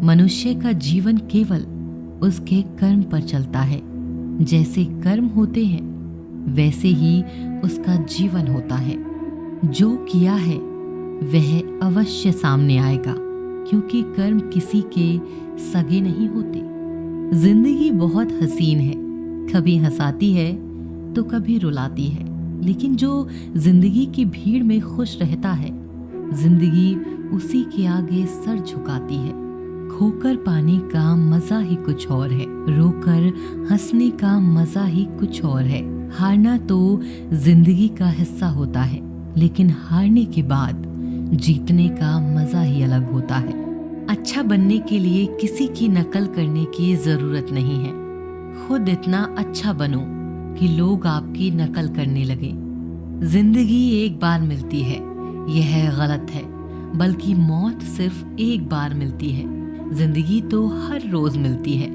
मनुष्य का जीवन केवल उसके कर्म पर चलता है। जैसे कर्म होते हैं वैसे ही उसका जीवन होता है। जो किया है वह अवश्य सामने आएगा, क्योंकि कर्म किसी के सगे नहीं होते। जिंदगी बहुत हसीन है, कभी हंसाती है तो कभी रुलाती है, लेकिन जो जिंदगी की भीड़ में खुश रहता है, जिंदगी उसी के आगे सर झुकाती है। खोकर पाने का मजा ही कुछ और है, रोकर हंसने का मजा ही कुछ और है। हारना तो जिंदगी का हिस्सा होता है, लेकिन हारने के बाद जीतने का मजा ही अलग होता है। अच्छा बनने के लिए किसी की नकल करने की जरूरत नहीं है। खुद इतना अच्छा बनो कि लोग आपकी नकल करने लगे। जिंदगी एक बार मिलती है, यह गलत है, बल्कि मौत सिर्फ एक बार मिलती है। जिंदगी तो हर रोज मिलती है।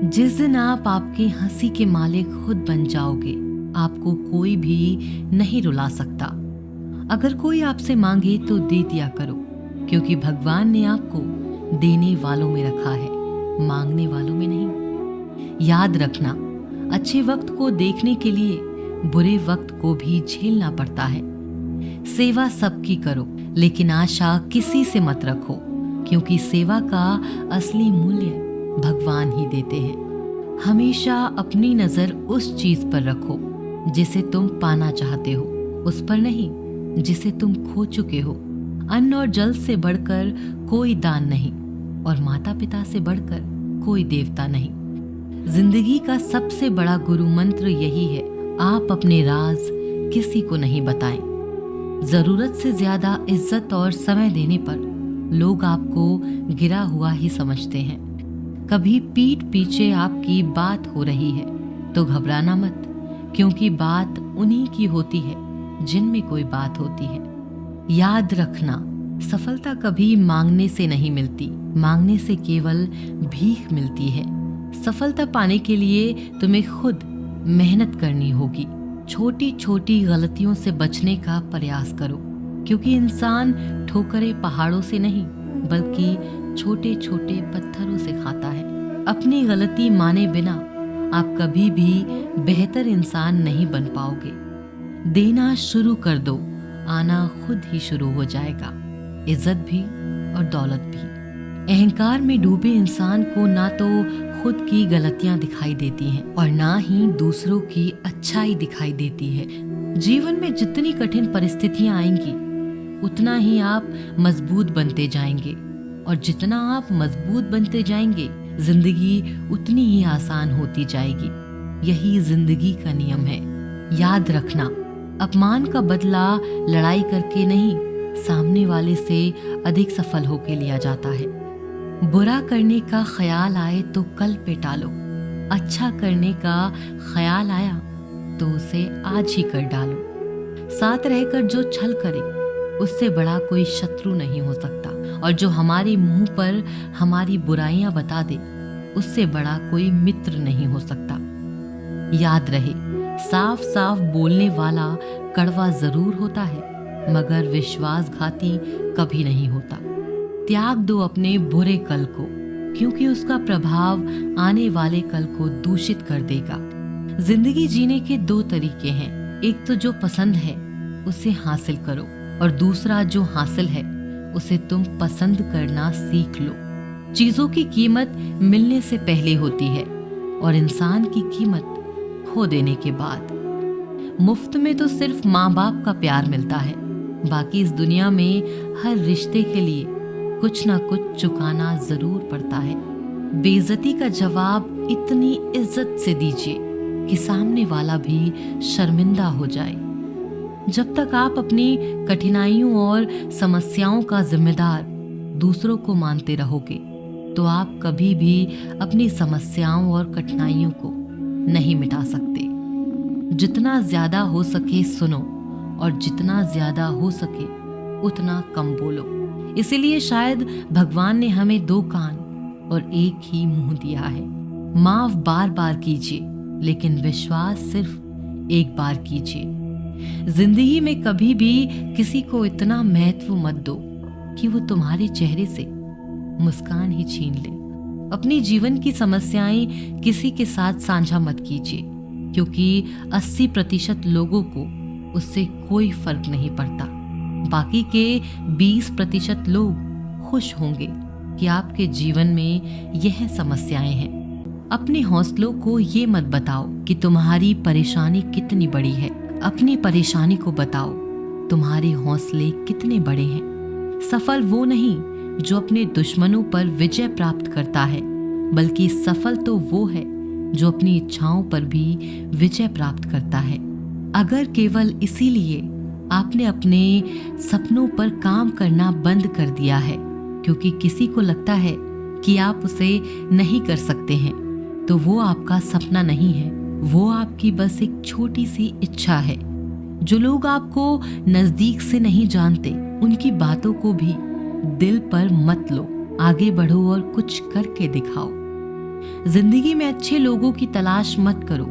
जिस दिन आप आपके हंसी के मालिक खुद बन जाओगे, आपको कोई भी नहीं रुला सकता। अगर कोई आपसे मांगे तो दे दिया करो, क्योंकि भगवान ने आपको देने वालों में रखा है, मांगने वालों में नहीं। याद रखना, अच्छे वक्त को देखने के लिए बुरे वक्त को भी झेलना पड़ता है। सेवा सबकी करो, लेकिन आशा किसी से मत रखो, क्योंकि सेवा का असली मूल्य भगवान ही देते हैं। हमेशा अपनी नजर उस चीज पर रखो जिसे तुम पाना चाहते हो, उस पर नहीं जिसे तुम खो चुके हो। अन्न और जल से बढ़कर कोई दान नहीं, और माता पिता से बढ़कर कोई देवता नहीं। जिंदगी का सबसे बड़ा गुरु मंत्र यही है, आप अपने राज किसी को नहीं बताएं। जरूरत से ज्यादा इज्जत और समय देने पर लोग आपको गिरा हुआ ही समझते हैं। कभी पीठ पीछे आपकी बात हो रही है तो घबराना मत, क्योंकि बात उन्हीं की होती है जिनमें कोई बात होती है। याद रखना, सफलता कभी मांगने से नहीं मिलती, मांगने से केवल भीख मिलती है। सफलता पाने के लिए तुम्हें खुद मेहनत करनी होगी। छोटी छोटी गलतियों से बचने का प्रयास करो, क्योंकि इंसान ठोकरें पहाड़ों से नहीं बल्कि छोटे छोटे पत्थरों से खाता है। अपनी गलती माने बिना आप कभी भी बेहतर इंसान नहीं बन पाओगे। देना शुरू कर दो, आना खुद ही शुरू हो जाएगा, इज्जत भी और दौलत भी। अहंकार में डूबे इंसान को ना तो खुद की गलतियां दिखाई देती हैं और ना ही दूसरों की अच्छाई दिखाई देती है। जीवन में जितनी कठिन परिस्थितियां आएंगी, उतना ही आप मजबूत बनते जाएंगे, और जितना आप मजबूत बनते जाएंगे, जिंदगी उतनी ही आसान होती जाएगी। यही जिंदगी का नियम है। याद रखना, अपमान का बदला लड़ाई करके नहीं, सामने वाले से अधिक सफल होके लिया जाता है। बुरा करने का ख्याल आए तो कल पे टालो, अच्छा करने का ख्याल आया तो उसे आज ही कर डालो। साथ रहकर जो छल करे, उससे बड़ा कोई शत्रु नहीं हो सकता, और जो हमारे मुंह पर हमारी बुराइयां बता दे, उससे बड़ा कोई मित्र नहीं हो सकता। याद रहे, साफ साफ बोलने वाला कड़वा जरूर होता है, मगर विश्वासघाती कभी नहीं होता। त्याग दो अपने बुरे कल को, क्योंकि उसका प्रभाव आने वाले कल को दूषित कर देगा। जिंदगी जीने के दो तरीके हैं, एक तो जो पसंद है उसे हासिल करो, और दूसरा जो हासिल है उसे तुम पसंद करना सीख लो। चीजों की कीमत मिलने से पहले होती है, और इंसान की कीमत खो देने के बाद। मुफ्त में तो सिर्फ माँ बाप का प्यार मिलता है, बाकी इस दुनिया में हर रिश्ते के लिए कुछ ना कुछ चुकाना जरूर पड़ता है। बेइज्जती का जवाब इतनी इज्जत से दीजिए कि सामने वाला भी शर्मिंदा हो जाए। जब तक आप अपनी कठिनाइयों और समस्याओं का जिम्मेदार दूसरों को मानते रहोगे, तो आप कभी भी अपनी समस्याओं और कठिनाइयों को नहीं मिटा सकते। जितना ज्यादा हो सके सुनो, और जितना ज्यादा हो सके उतना कम बोलो। इसीलिए शायद भगवान ने हमें दो कान और एक ही मुंह दिया है। माफ बार बार कीजिए, लेकिन विश्वास सिर्फ एक बार कीजिए। जिंदगी में कभी भी किसी को इतना महत्व मत दो कि वो तुम्हारे चेहरे से मुस्कान ही छीन ले। अपनी जीवन की समस्याएं किसी के साथ साझा मत कीजिए, क्योंकि 80% लोगों को उससे कोई फर्क नहीं पड़ता। बाकी के 20% लोग खुश होंगे कि आपके जीवन में यह समस्याएं हैं। अपने हौसलों को ये मत बताओ कि तुम्हारी परेशानी कितनी बड़ी है। अपनी परेशानी को बताओ तुम्हारे हौसले कितने बड़े हैं। सफल वो नहीं जो अपने दुश्मनों पर विजय प्राप्त करता है, बल्कि सफल तो वो है जो अपनी इच्छाओं पर भी विजय प्राप्त करता है। अगर केवल इसीलिए आपने अपने सपनों पर काम करना बंद कर दिया है क्योंकि किसी को लगता है कि आप उसे नहीं कर सकते हैं, तो वो आपका सपना नहीं है, वो आपकी बस एक छोटी सी इच्छा है। जो लोग आपको नजदीक से नहीं जानते, उनकी बातों को भी दिल पर मत लो। आगे बढ़ो और कुछ करके दिखाओ। जिंदगी में अच्छे लोगों की तलाश मत करो,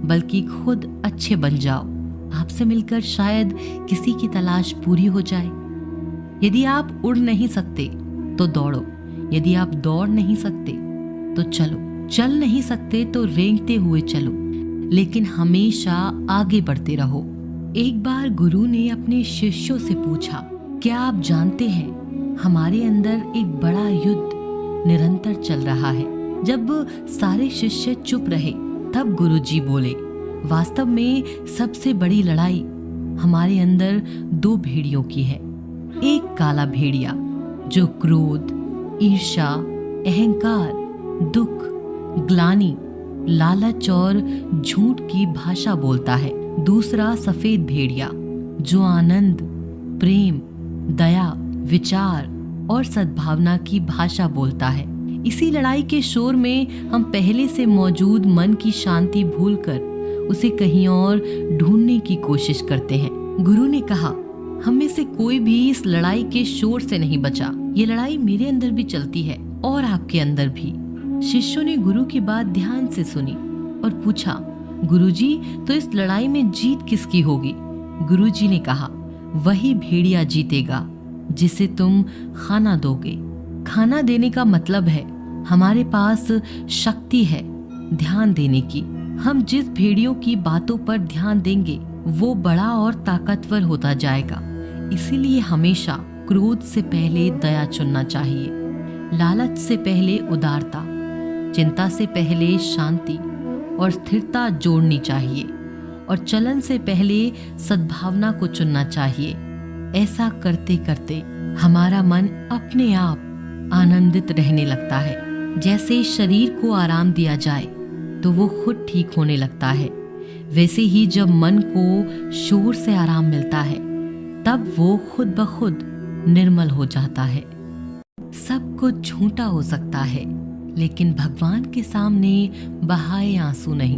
बल्कि खुद अच्छे बन जाओ। आपसे मिलकर शायद किसी की तलाश पूरी हो जाए। यदि आप उड़ नहीं सकते तो दौड़ो, यदि आप दौड़ नहीं सकते तो चलो, चल नहीं सकते तो रेंगते हुए चलो, लेकिन हमेशा आगे बढ़ते रहो। एक बार गुरु ने अपने शिष्यों से पूछा, क्या आप जानते हैं हमारे अंदर एक बड़ा युद्ध निरंतर चल रहा है। जब सारे शिष्य चुप रहे तब गुरुजी बोले, वास्तव में सबसे बड़ी लड़ाई हमारे अंदर 2 भेड़ियों की है। एक काला भेड़िया जो क्रोध, ईर्ष्या, अहंकार, दुख, ग्लानि, लालच और झूठ की भाषा बोलता है। दूसरा सफेद भेड़िया जो आनंद, प्रेम, दया, विचार और सद्भावना की भाषा बोलता है। इसी लड़ाई के शोर में हम पहले से मौजूद मन की शांति भूलकर उसे कहीं और ढूंढने की कोशिश करते हैं। गुरु ने कहा, हम में से कोई भी इस लड़ाई के शोर से नहीं बचा। ये लड़ाई मेरे अंदर भी चलती है और आपके अंदर भी। शिष्यों ने गुरु की बात ध्यान से सुनी और पूछा, गुरुजी, तो इस लड़ाई में जीत किसकी होगी? गुरुजी ने कहा, वही भेड़िया जीतेगा जिसे तुम खाना दोगे। खाना देने का मतलब है हमारे पास शक्ति है ध्यान देने की। हम जिस भेड़ियों की बातों पर ध्यान देंगे वो बड़ा और ताकतवर होता जाएगा। इसीलिए हमेशा क्रोध से पहले दया चुनना चाहिए, लालच से पहले उदारता, चिंता से पहले शांति और स्थिरता जोड़नी चाहिए, और चलन से पहले सद्भावना को चुनना चाहिए। ऐसा करते करते हमारा मन अपने आप आनंदित रहने लगता है। जैसे शरीर को आराम दिया जाए तो वो खुद ठीक होने लगता है, वैसे ही जब मन को शोर से आराम मिलता है तब वो खुद ब खुद निर्मल हो जाता है। सब कुछ झूठा हो सकता है, लेकिन भगवान के सामने बहाए आंसू नहीं।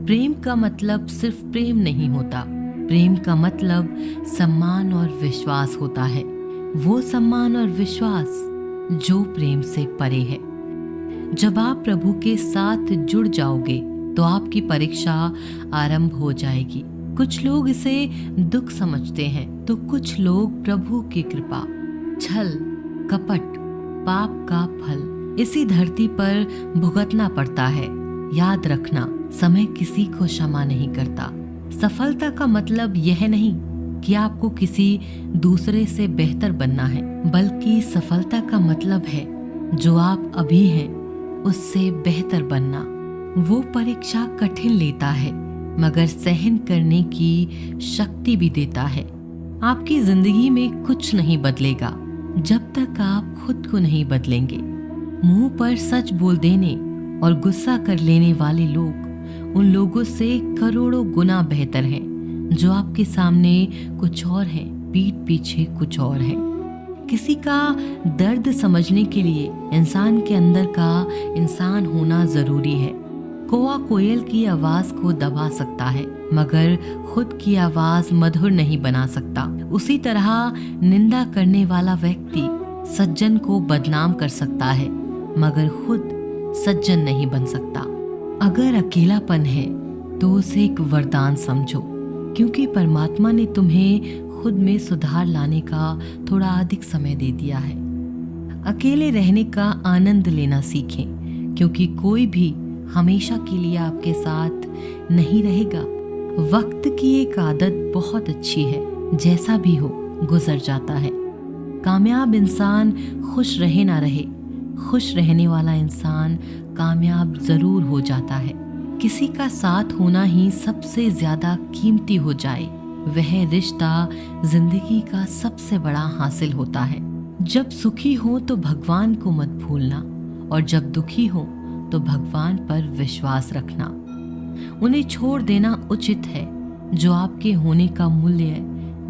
प्रेम का मतलब सिर्फ प्रेम नहीं होता, प्रेम का मतलब सम्मान और विश्वास होता है। वो सम्मान और विश्वास जो प्रेम से परे है। जब आप प्रभु के साथ जुड़ जाओगे तो आपकी परीक्षा आरंभ हो जाएगी। कुछ लोग इसे दुख समझते हैं तो कुछ लोग प्रभु की कृपा। छल, कपट, पाप का फल इसी धरती पर भुगतना पड़ता है। याद रखना, समय किसी को क्षमा नहीं करता। सफलता का मतलब यह नहीं कि आपको किसी दूसरे से बेहतर बनना है, बल्कि सफलता का मतलब है जो आप अभी हैं उससे बेहतर बनना। वो परीक्षा कठिन लेता है मगर सहन करने की शक्ति भी देता है। आपकी जिंदगी में कुछ नहीं बदलेगा जब तक आप खुद को नहीं बदलेंगे। मुंह पर सच बोल देने और गुस्सा कर लेने वाले लोग उन लोगों से करोड़ों गुना बेहतर हैं जो आपके सामने कुछ और हैं, पीठ पीछे कुछ और हैं। किसी का दर्द समझने के लिए इंसान के अंदर का इंसान होना जरूरी है। कौवा कोयल की आवाज को दबा सकता है मगर खुद की आवाज मधुर नहीं बना सकता। उसी तरह निंदा करने वाला व्यक्ति सज्जन को बदनाम कर सकता है मगर खुद सज्जन नहीं बन सकता। अगर अकेलापन है तो उसे एक वरदान समझो, क्योंकि परमात्मा ने तुम्हें खुद में सुधार लाने का थोड़ा अधिक समय दे दिया है। अकेले रहने का आनंद लेना सीखें, क्योंकि कोई भी हमेशा के लिए आपके साथ नहीं रहेगा। वक्त की एक आदत बहुत अच्छी है, जैसा भी हो गुजर जाता है। कामयाब इंसान खुश रहे ना रहे, खुश रहने वाला इंसान कामयाब जरूर हो जाता है। किसी का साथ होना ही सबसे ज्यादा कीमती हो जाए, वह रिश्ता जिंदगी का सबसे बड़ा हासिल होता है। जब सुखी हो तो भगवान को मत भूलना, और जब दुखी हो तो भगवान पर विश्वास रखना। उन्हें छोड़ देना उचित है जो आपके होने का मूल्य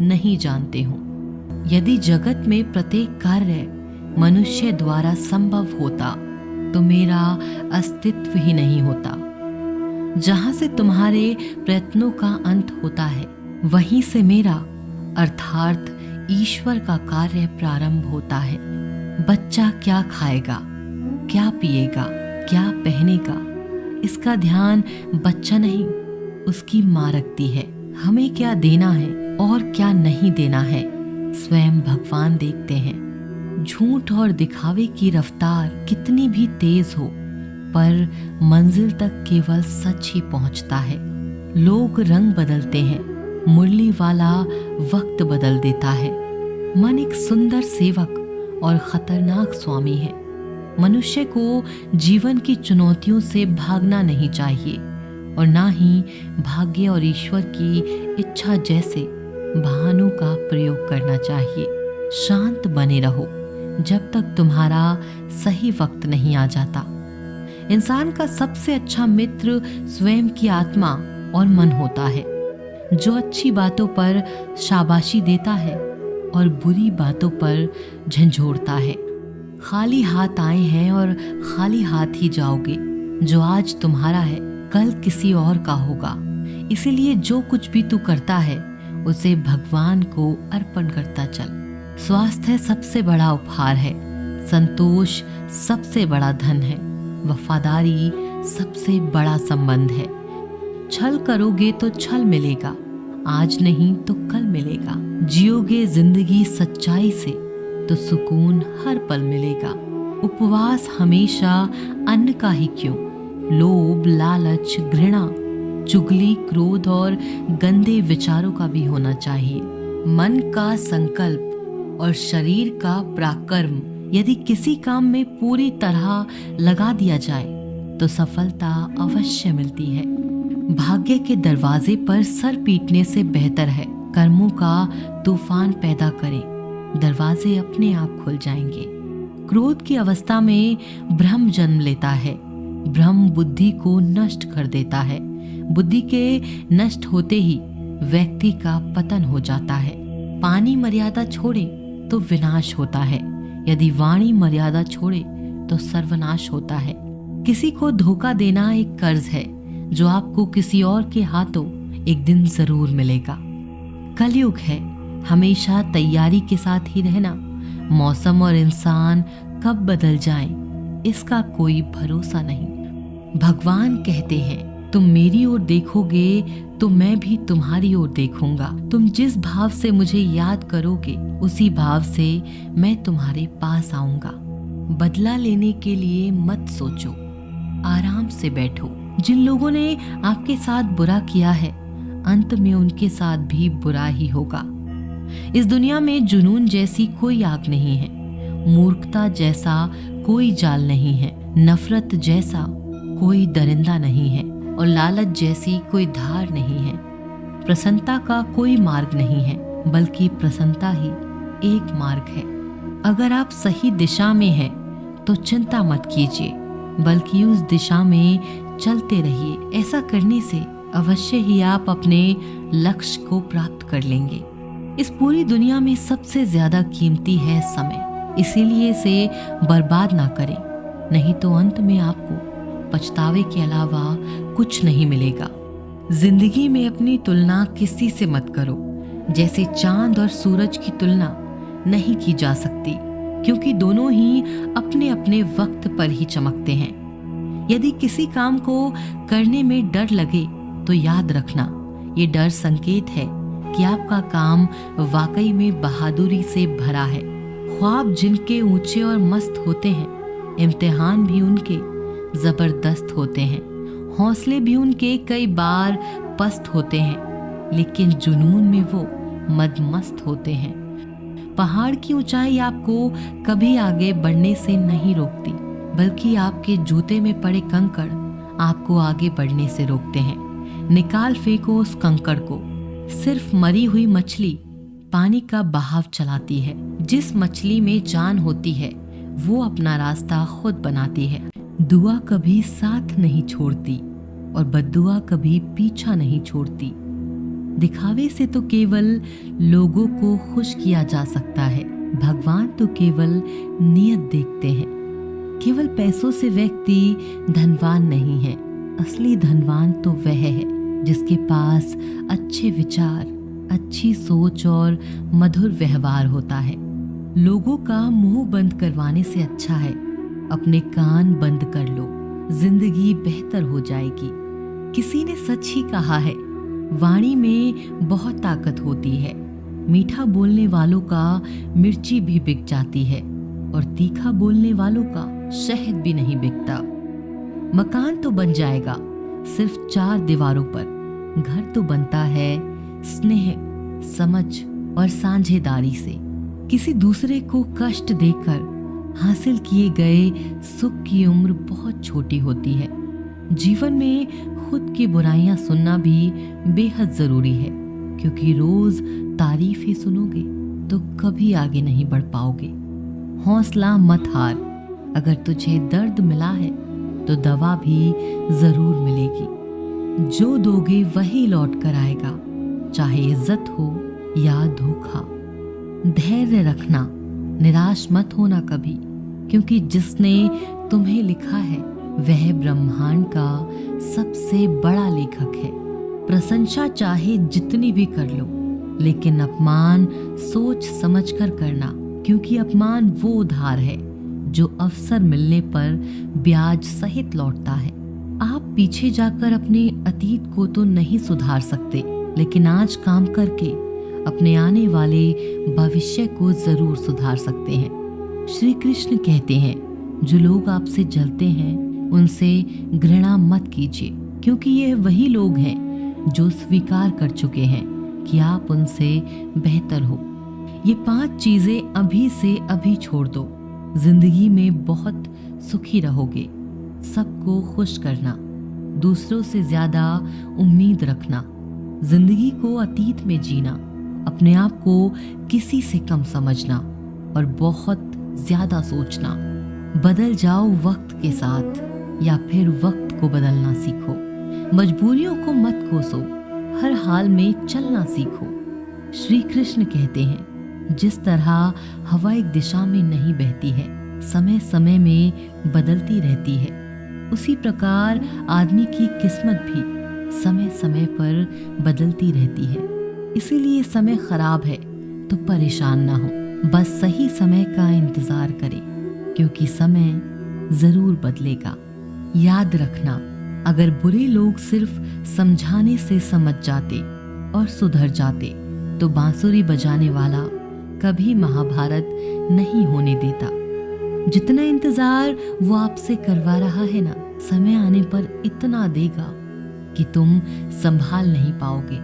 नहीं जानते हो। यदि जगत में प्रत्येक कार्य मनुष्य द्वारा संभव होता तो मेरा अस्तित्व ही नहीं होता। जहां से तुम्हारे प्रयत्नों का अंत होता है, वहीं से मेरा अर्थात ईश्वर का कार्य प्रारंभ होता है। बच्चा क्या खाएगा, क्या पिएगा, क्या पहनेगा, इसका ध्यान बच्चा नहीं, उसकी माँ रखती है। हमें क्या देना है और क्या नहीं देना है, स्वयं भगवान देखते हैं। झूठ और दिखावे की रफ्तार कितनी भी तेज हो, पर मंजिल तक केवल सच ही पहुंचता है। लोग रंग बदलते हैं, मुरली वाला वक्त बदल देता है। मन एक सुंदर सेवक और खतरनाक स्वामी है। मनुष्य को जीवन की चुनौतियों से भागना नहीं चाहिए, और ना ही भाग्य और ईश्वर की इच्छा जैसे बहानों का प्रयोग करना चाहिए। शांत बने रहो जब तक तुम्हारा सही वक्त नहीं आ जाता। इंसान का सबसे अच्छा मित्र स्वयं की आत्मा और मन होता है, जो अच्छी बातों पर शाबाशी देता है और बुरी बातों पर झंझोड़ता है। खाली हाथ आए हैं और खाली हाथ ही जाओगे। जो आज तुम्हारा है कल किसी और का होगा। इसीलिए जो कुछ भी तू करता है उसे भगवान को अर्पण करता चल। स्वास्थ्य सबसे बड़ा उपहार है, संतोष सबसे बड़ा धन है, वफादारी सबसे बड़ा संबंध है। छल करोगे तो छल मिलेगा, आज नहीं तो कल मिलेगा। जियोगे जिंदगी सच्चाई से तो सुकून हर पल मिलेगा। उपवास हमेशा अन्न का ही क्यों, लोभ, लालच, घृणा, चुगली, क्रोध और गंदे विचारों का भी होना चाहिए। मन का संकल्प और शरीर का पराक्रम यदि किसी काम में पूरी तरह लगा दिया जाए तो सफलता अवश्य मिलती है। भाग्य के दरवाजे पर सर पीटने से बेहतर है कर्मों का तूफान पैदा करें, दरवाजे अपने आप खुल जाएंगे। क्रोध की अवस्था में भ्रम जन्म लेता है, भ्रम बुद्धि को नष्ट कर देता है। बुद्धि के नष्ट होते ही व्यक्ति का पतन हो जाता है। पानी मर्यादा छोड़े तो विनाश होता है, यदि वाणी मर्यादा छोड़े तो सर्वनाश होता है। किसी को धोखा देना एक कर्ज है जो आपको किसी और के हाथों एक दिन जरूर मिलेगा। कलयुग है, हमेशा तैयारी के साथ ही रहना। मौसम और इंसान कब बदल जाएं, इसका कोई भरोसा नहीं। भगवान कहते हैं तुम मेरी ओर देखोगे तो मैं भी तुम्हारी ओर देखूंगा। तुम जिस भाव से मुझे याद करोगे उसी भाव से मैं तुम्हारे पास आऊंगा। बदला लेने के लिए मत सोचो, आराम से बैठो। जिन लोगों ने आपके साथ बुरा किया है, अंत में उनके साथ भी बुरा ही होगा। इस दुनिया में जुनून जैसी कोई आग नहीं है, मूर्खता जैसा कोई जाल नहीं है, नफरत जैसा कोई दरिंदा नहीं है, और लालच जैसी कोई धार नहीं है। प्रसन्नता का कोई मार्ग नहीं है, बल्कि प्रसन्नता ही एक मार्ग है। अगर आप सही दिशा में हैं तो चिंता मत कीजिए, बल्कि उस दिशा में चलते रहिए। ऐसा करने से अवश्य ही आप अपने लक्ष्य को प्राप्त कर लेंगे। इस पूरी दुनिया में सबसे ज्यादा कीमती है समय, इसीलिए इसे बर्बाद ना करें, नहीं तो अंत में आपको पछतावे के अलावा कुछ नहीं मिलेगा। जिंदगी में अपनी तुलना किसी से मत करो। जैसे चांद और सूरज की तुलना नहीं की जा सकती, क्योंकि दोनों ही अपने अपने वक्त पर ही चमकते हैं। यदि किसी काम को करने में डर लगे तो याद रखना, ये डर संकेत है कि आपका काम वाकई में बहादुरी से भरा है। ख्वाब जिनके ऊंचे और मस्त होते हैं, इम्तिहान भी उनके जबरदस्त होते हैं। हौसले भी उनके कई बार पस्त होते हैं, लेकिन जुनून में वो मदमस्त होते हैं। पहाड़ की ऊंचाई आपको कभी आगे बढ़ने से नहीं रोकती, बल्कि आपके जूते में पड़े कंकड़ आपको आगे बढ़ने से रोकते हैं। निकाल फेंको उस कंकड़ को। सिर्फ मरी हुई मछली पानी का बहाव चलाती है। जिस मछली में जान होती है वो अपना रास्ता खुद बनाती है। दुआ कभी साथ नहीं छोड़ती और बद्दुआ कभी पीछा नहीं छोड़ती। दिखावे से तो केवल लोगों को खुश किया जा सकता है, भगवान तो केवल नियत देखते हैं। केवल पैसों से व्यक्ति धनवान नहीं है, असली धनवान तो वह है जिसके पास अच्छे विचार, अच्छी सोच और मधुर व्यवहार होता है। लोगों का मुंह बंद करवाने से अच्छा है अपने कान बंद कर लो, जिंदगी बेहतर हो जाएगी। किसी ने सच ही कहा है, वाणी में बहुत ताकत होती है। मीठा बोलने वालों का मिर्ची भी बिक जाती है और तीखा बोलने वालों का शहद भी नहीं बिकता। मकान तो बन जाएगा सिर्फ 4 दीवारों पर, घर तो बनता है स्नेह, समझ और साझेदारी से। किसी दूसरे को कष्ट देकर हासिल किए गए सुख की उम्र बहुत छोटी होती है। जीवन में खुद की बुराइयां सुनना भी बेहद जरूरी है, क्योंकि रोज तारीफ ही सुनोगे तो कभी आगे नहीं बढ़ पाओगे। हौसला मत हार, अगर तुझे दर्द मिला है तो दवा भी जरूर मिलेगी। जो दोगे वही लौट कर आएगा, चाहे इज्जत हो या धोखा। धैर्य रखना, निराश मत होना कभी, क्योंकि जिसने तुम्हें लिखा है वह ब्रह्मांड का सबसे बड़ा लेखक है। प्रशंसा चाहे जितनी भी कर लो, लेकिन अपमान सोच समझकर करना, क्योंकि अपमान वो उधार है जो अवसर मिलने पर ब्याज सहित लौटता है। आप पीछे जाकर अपने अतीत को तो नहीं सुधार सकते, लेकिन आज काम करके अपने आने वाले भविष्य को जरूर सुधार सकते हैं। श्री कृष्ण कहते हैं, जो लोग आपसे जलते हैं उनसे घृणा मत कीजिए, क्योंकि ये वही लोग हैं जो स्वीकार कर चुके हैं कि आप उनसे बेहतर हो। ये 5 चीजें अभी से अभी छोड़ दो, जिंदगी में बहुत सुखी रहोगे। सबको खुश करना, दूसरों से ज्यादा उम्मीद रखना, जिंदगी को अतीत में जीना, अपने आप को किसी से कम समझना और बहुत ज्यादा सोचना। बदल जाओ वक्त के साथ या फिर वक्त को बदलना सीखो। मजबूरियों को मत कोसो, हर हाल में चलना सीखो। श्री कृष्ण कहते हैं, जिस तरह हवा एक दिशा में नहीं बहती है, समय समय में बदलती रहती है, उसी प्रकार आदमी की किस्मत भी समय समय पर बदलती रहती है। इसीलिए समय खराब है तो परेशान ना हो, बस सही समय का इंतजार करें, क्योंकि समय जरूर बदलेगा। याद रखना, अगर बुरे लोग सिर्फ समझाने से समझ जाते और सुधर जाते तो बांसुरी बजाने वाला कभी महाभारत नहीं होने देता। जितना इंतजार वो आपसे करवा रहा है ना, समय आने पर इतना देगा कि तुम संभाल नहीं पाओगे।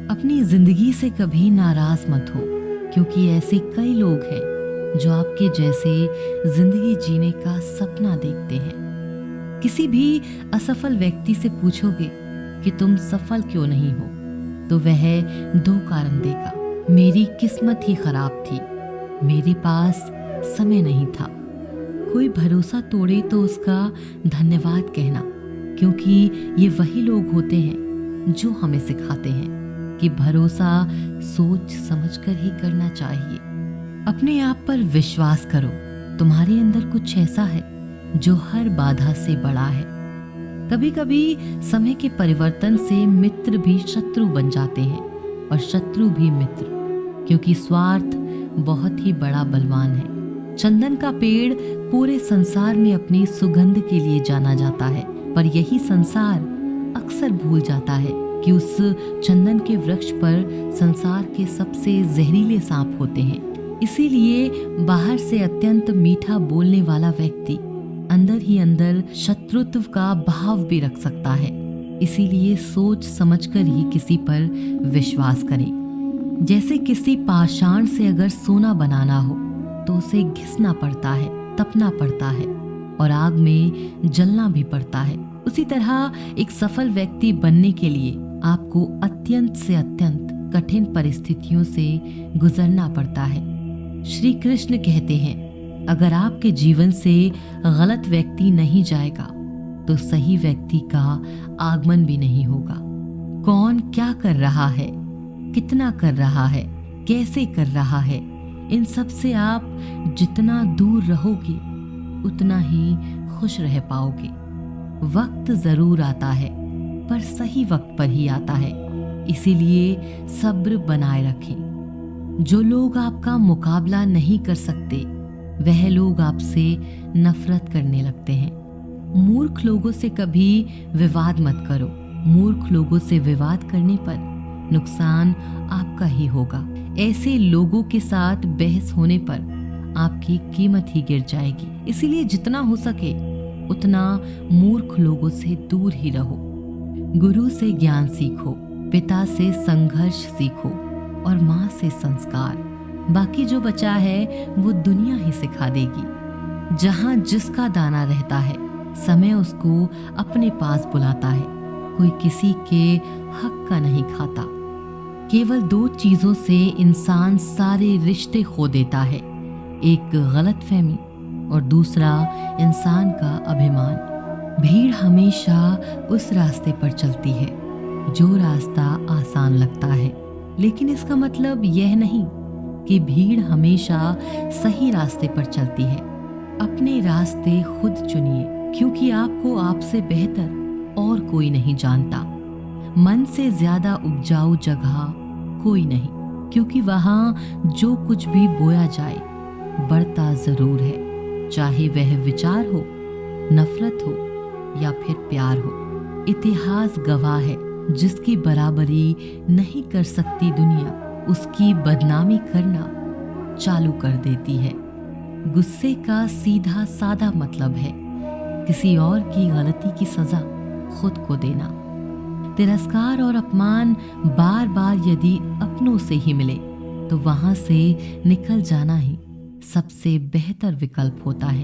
अपनी जिंदगी से कभी नाराज मत हो, क्योंकि ऐसे कई लोग हैं जो आपके जैसे जिंदगी जीने का सपना देखते हैं। किसी भी असफल व्यक्ति से पूछोगे कि तुम सफल क्यों नहीं हो, तो वह 2 कारण देगा। मेरी किस्मत ही खराब थी, मेरे पास समय नहीं था। कोई भरोसा तोड़े तो उसका धन्यवाद कहना, क्योंकि ये वही लोग होते हैं जो हमें सिखाते हैं कि भरोसा सोच समझकर ही करना चाहिए। अपने आप पर विश्वास करो, तुम्हारे अंदर कुछ ऐसा है जो हर बाधा से बड़ा है। कभी कभी समय के परिवर्तन से मित्र भी शत्रु बन जाते हैं और शत्रु भी मित्र, क्योंकि स्वार्थ बहुत ही बड़ा बलवान है। चंदन का पेड़ पूरे संसार में अपनी सुगंध के लिए जाना जाता है, पर यही संसार अक्सर भूल जाता है कि उस चंदन के वृक्ष पर संसार के सबसे जहरीले सांप होते हैं। इसीलिए बाहर से अत्यंत मीठा बोलने वाला व्यक्ति अंदर ही अंदर शत्रुत्व का भाव भी रख सकता है। इसीलिए सोच समझकर ही किसी पर विश्वास करें। जैसे किसी पाषाण से अगर सोना बनाना हो तो उसे घिसना पड़ता है, तपना पड़ता है और आग में जलना भी पड़ता है। उसी तरह एक सफल व्यक्ति बनने के लिए आपको अत्यंत से अत्यंत कठिन परिस्थितियों से गुजरना पड़ता है। श्री कृष्ण कहते हैं, अगर आपके जीवन से गलत व्यक्ति नहीं जाएगा तो सही व्यक्ति का आगमन भी नहीं होगा। कौन क्या कर रहा है, कितना कर रहा है, कैसे कर रहा है, इन सब से आप जितना दूर रहोगे उतना ही खुश रह पाओगे। वक्त जरूर आता है पर सही वक्त पर ही आता है, इसीलिए सब्र बनाए रखें। जो लोग आपका मुकाबला नहीं कर सकते वह लोग आपसे नफरत करने लगते हैं। मूर्ख लोगों से कभी विवाद मत करो। मूर्ख लोगों से विवाद करने पर नुकसान आपका ही होगा। ऐसे लोगों के साथ बहस होने पर आपकी कीमत ही गिर जाएगी। इसीलिए जितना हो सके उतना मूर्ख लोगों से दूर ही रहो। गुरु से ज्ञान सीखो, पिता से संघर्ष सीखो और माँ से संस्कार। बाकी जो बचा है वो दुनिया ही सिखा देगी। जहाँ जिसका दाना रहता है समय उसको अपने पास बुलाता है। कोई किसी के हक का नहीं खाता। केवल दो चीजों से इंसान सारे रिश्ते खो देता है, एक गलतफहमी और दूसरा इंसान का अभिमान। भीड़ हमेशा उस रास्ते पर चलती है जो रास्ता आसान लगता है, लेकिन इसका मतलब यह नहीं कि भीड़ हमेशा सही रास्ते पर चलती है। अपने रास्ते खुद चुनिए, क्योंकि आपको आपसे बेहतर और कोई नहीं जानता। मन से ज्यादा उपजाऊ जगह कोई नहीं, क्योंकि वहां जो कुछ भी बोया जाए बढ़ता जरूर है, चाहे वह विचार हो, नफरत हो या फिर प्यार हो। इतिहास गवाह है, जिसकी बराबरी नहीं कर सकती दुनिया उसकी बदनामी करना चालू कर देती है। गुस्से का सीधा साधा मतलब है किसी और की गलती की सजा खुद को देना। तिरस्कार और अपमान बार बार यदि अपनों से ही मिले तो वहां से निकल जाना ही सबसे बेहतर विकल्प होता है।